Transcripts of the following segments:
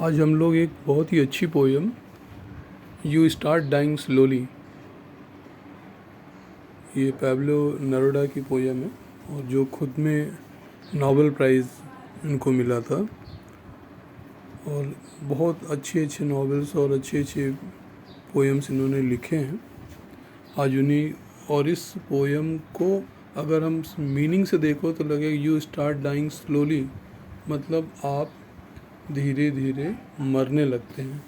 आज हम लोग एक बहुत ही अच्छी poem you start dying slowly, ये पैब्लो नेरुडा की पोयम है और जो खुद में नोबेल प्राइज़ इनको मिला था। और बहुत अच्छे अच्छे नॉवेल्स और अच्छे अच्छे पोयम्स इन्होंने लिखे हैं। आज उन्हीं और इस पोयम को अगर हम मीनिंग से देखो तो लगेगा यू स्टार्ट डाइंग स्लोली, मतलब आप धीरे धीरे मरने लगते हैं।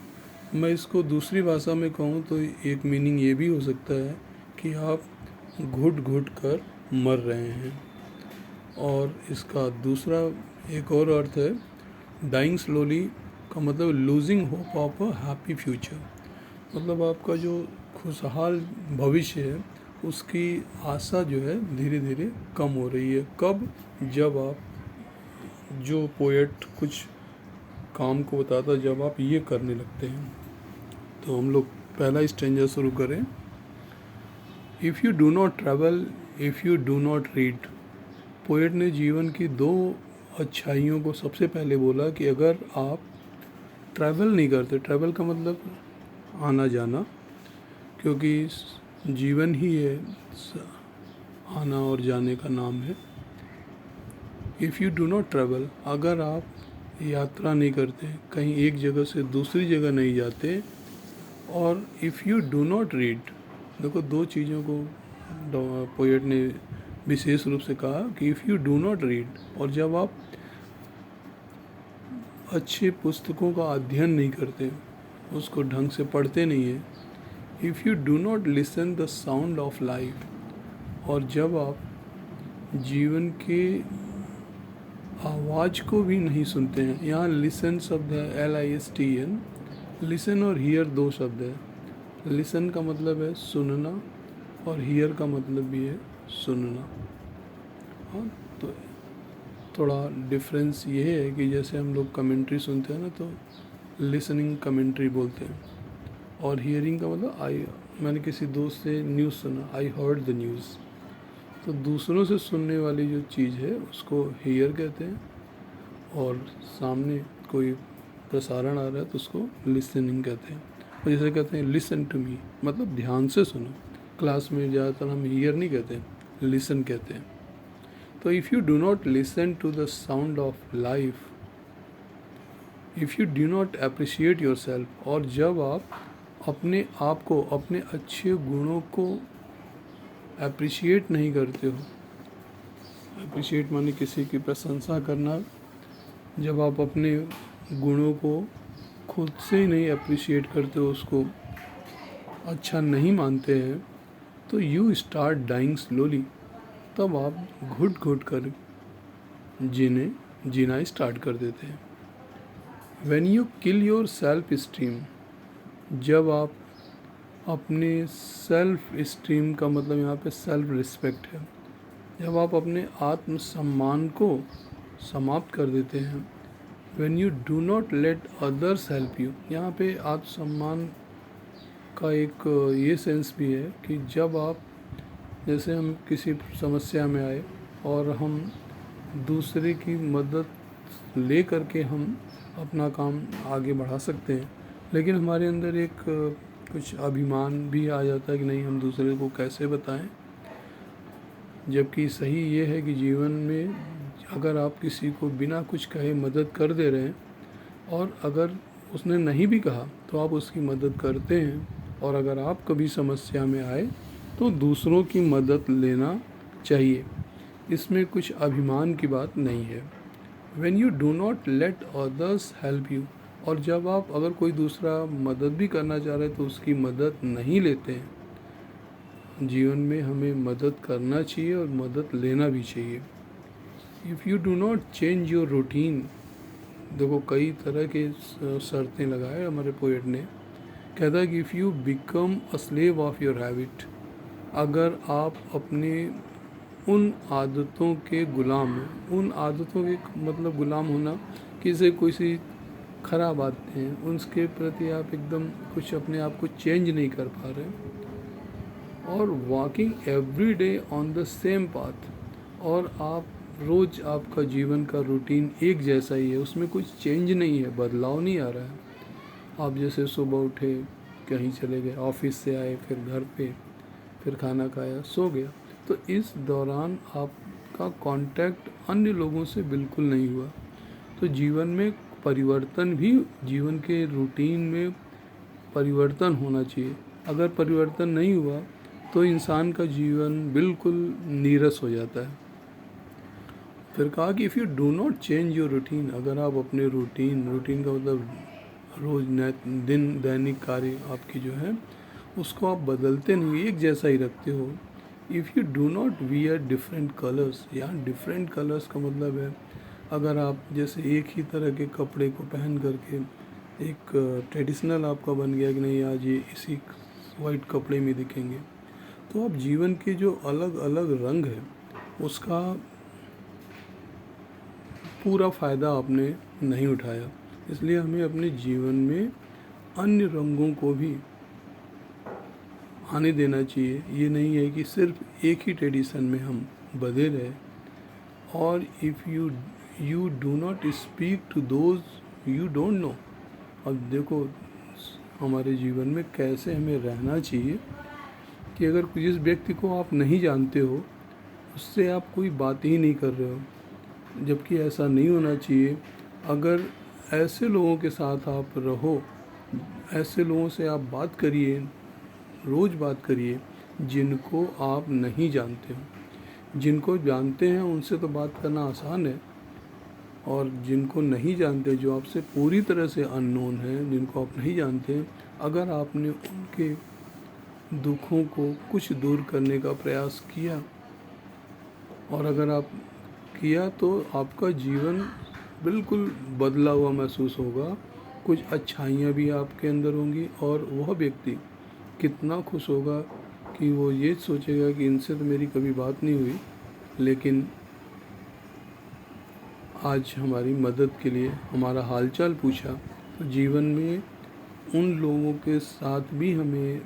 मैं इसको दूसरी भाषा में कहूँ तो एक मीनिंग ये भी हो सकता है कि आप घुट घुट कर मर रहे हैं। और इसका दूसरा एक और अर्थ है, डाइंग स्लोली का मतलब losing hope of a happy future, मतलब आपका जो खुशहाल भविष्य है उसकी आशा जो है धीरे धीरे कम हो रही है। कब? जब आप, जो पोएट कुछ काम को बताता है, जब आप ये करने लगते हैं। तो हम लोग पहला स्टेंजा शुरू करें। If you do not travel, if you do not read. Poet ने जीवन की दो अच्छाइयों को सबसे पहले बोला कि अगर आप ट्रैवल नहीं करते, ट्रैवल का मतलब आना जाना, क्योंकि जीवन ही है आना और जाने का नाम है। If you do not travel, अगर आप यात्रा नहीं करते, कहीं एक जगह से दूसरी जगह नहीं जाते, और if you do not read, देखो दो चीज़ों को पोएट ने विशेष रूप से कहा कि if you do not read, और जब आप अच्छे पुस्तकों का अध्ययन नहीं करते, उसको ढंग से पढ़ते नहीं है। If you do not listen the sound of life, और जब आप जीवन के आवाज़ को भी नहीं सुनते हैं। यहाँ लिसन शब्द है LISTN, लिसन और हियर दो शब्द है। लिसन का मतलब है सुनना और हियर का मतलब भी है सुनना। हाँ, तो थोड़ा डिफरेंस ये है कि जैसे हम लोग कमेंट्री सुनते हैं ना, तो लिसनिंग कमेंट्री बोलते हैं, और हियरिंग का मतलब मैंने किसी दोस्त से न्यूज़ सुना, आई हर्ड द न्यूज़। तो दूसरों से सुनने वाली जो चीज़ है उसको हियर कहते हैं, और सामने कोई प्रसारण आ रहा है तो उसको लिसनिंग कहते हैं। और जैसे कहते हैं लिसन टू मी, मतलब ध्यान से सुनो। क्लास में ज़्यादातर हम हियर नहीं कहते, लिसन कहते हैं। तो if you do not listen to the sound of life, if you do not appreciate yourself, और जब आप अपने आप को, अपने अच्छे गुणों को अप्रिशिएट नहीं करते हो, अप्रिशिएट माने किसी की प्रशंसा करना, जब आप अपने गुणों को खुद से ही नहीं अप्रिशिएट करते हो, उसको अच्छा नहीं मानते हैं, तो यू स्टार्ट डाइंग स्लोली, तब आप घुट घुट कर जीना स्टार्ट कर देते हैं। When you kill your self esteem, जब आप अपने सेल्फ स्टीम का मतलब यहाँ पे सेल्फ रिस्पेक्ट है, जब आप अपने आत्मसम्मान को समाप्त कर देते हैं। When you do not let others help you, यहाँ पे आत्मसम्मान का एक ये सेंस भी है कि जब आप, जैसे हम किसी समस्या में आए और हम दूसरे की मदद ले करके हम अपना काम आगे बढ़ा सकते हैं, लेकिन हमारे अंदर एक कुछ अभिमान भी आ जाता है कि नहीं, हम दूसरे को कैसे बताएं। जबकि सही ये है कि जीवन में अगर आप किसी को बिना कुछ कहे मदद कर दे रहे हैं, और अगर उसने नहीं भी कहा तो आप उसकी मदद करते हैं, और अगर आप कभी समस्या में आए तो दूसरों की मदद लेना चाहिए, इसमें कुछ अभिमान की बात नहीं है। When you do not let others help you, और जब आप, अगर कोई दूसरा मदद भी करना चाह रहे हैं तो उसकी मदद नहीं लेते हैं। जीवन में हमें मदद करना चाहिए और मदद लेना भी चाहिए। If you do not change your routine, देखो कई तरह के शर्तें लगाए हमारे पोएट ने। कहता है कि if you become a slave of your habit, अगर आप अपने उन आदतों के गुलाम हैं, उन आदतों के मतलब गुलाम होना, किसी कोई सी खराब आदतें हैं उनके प्रति आप एकदम कुछ अपने आप को चेंज नहीं कर पा रहे, और walking every day on the same path, और आप रोज़ आपका जीवन का रूटीन एक जैसा ही है, उसमें कुछ चेंज नहीं है, बदलाव नहीं आ रहा है। आप जैसे सुबह उठे, कहीं चले गए, ऑफिस से आए, फिर घर पे, फिर खाना खाया, सो गया, तो इस दौरान आपका कांटेक्ट अन्य लोगों से बिल्कुल नहीं हुआ। तो जीवन में परिवर्तन भी, जीवन के रूटीन में परिवर्तन होना चाहिए। अगर परिवर्तन नहीं हुआ तो इंसान का जीवन बिल्कुल नीरस हो जाता है। फिर कहा कि if you do not change your routine, अगर आप अपने रूटीन का मतलब रोज़ दिन दैनिक कार्य आपकी जो है उसको आप बदलते नहीं, एक जैसा ही रखते हो। If you do not wear different colours, यहाँ डिफरेंट कलर्स का मतलब है अगर आप जैसे एक ही तरह के कपड़े को पहन करके एक ट्रेडिशनल आपका बन गया कि नहीं आज ये इसी वाइट कपड़े में दिखेंगे, तो आप जीवन के जो अलग अलग रंग है उसका पूरा फ़ायदा आपने नहीं उठाया। इसलिए हमें अपने जीवन में अन्य रंगों को भी आने देना चाहिए। ये नहीं है कि सिर्फ एक ही ट्रेडिशन में हम बंधे रहे। और if you do not speak to those you don't know. अब देखो हमारे जीवन में कैसे हमें रहना चाहिए कि अगर जिस व्यक्ति को आप नहीं जानते हो उससे आप कोई बात ही नहीं कर रहे हो, जबकि ऐसा नहीं होना चाहिए। अगर ऐसे लोगों के साथ आप रहो, ऐसे लोगों से आप बात करिए, रोज़ बात करिए जिनको आप नहीं जानते हो। जिनको जानते हैं उनसे तो बात करना आसान है, और जिनको नहीं जानते, जो आपसे पूरी तरह से अननोन है, जिनको आप नहीं जानते हैं, अगर आपने उनके दुखों को कुछ दूर करने का प्रयास किया, और अगर आप किया तो आपका जीवन बिल्कुल बदला हुआ महसूस होगा। कुछ अच्छाइयाँ भी आपके अंदर होंगी, और वह व्यक्ति कितना खुश होगा कि वो ये सोचेगा कि इनसे तो मेरी कभी बात नहीं हुई, लेकिन आज हमारी मदद के लिए हमारा हालचाल पूछा। तो जीवन में उन लोगों के साथ भी हमें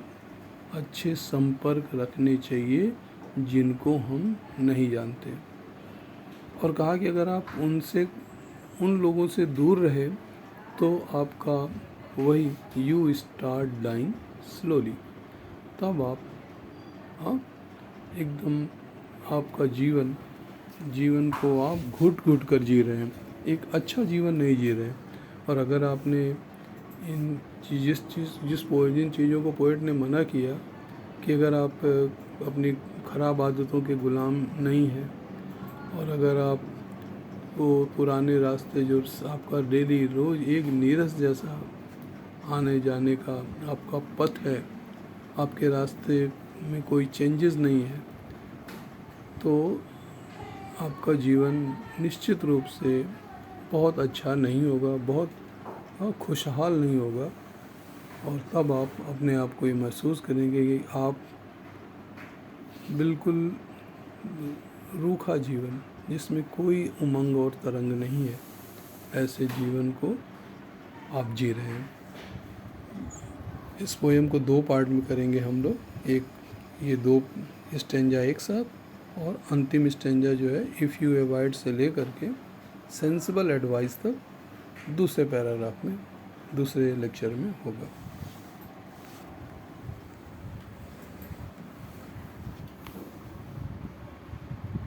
अच्छे संपर्क रखने चाहिए जिनको हम नहीं जानते। और कहा कि अगर आप उन लोगों से दूर रहे तो आपका वही यू स्टार्ट डाइंग स्लोली, तब आप एकदम आपका जीवन को आप घुट घुट कर जी रहे हैं, एक अच्छा जीवन नहीं जी रहे हैं। और अगर आपने जिन चीज़ों को पोएट ने मना किया कि अगर आप अपनी ख़राब आदतों के गुलाम नहीं हैं, और अगर आप वो पुराने रास्ते जो आपका डेली रोज़ एक नीरस जैसा आने जाने का आपका पथ है, आपके रास्ते में कोई चेंजेस नहीं है, तो आपका जीवन निश्चित रूप से बहुत अच्छा नहीं होगा, बहुत खुशहाल नहीं होगा। और तब आप अपने आप को ये महसूस करेंगे कि आप बिल्कुल रूखा जीवन जिसमें कोई उमंग और तरंग नहीं है, ऐसे जीवन को आप जी रहे हैं। इस पोएम को 2 पार्ट में करेंगे हम लोग, एक ये 2 स्टेंजा एक साथ, और अंतिम स्टेंजा जो है इफ़ यू अवॉइड से ले करके सेंसिबल एडवाइस तक दूसरे पैराग्राफ में दूसरे लेक्चर में होगा।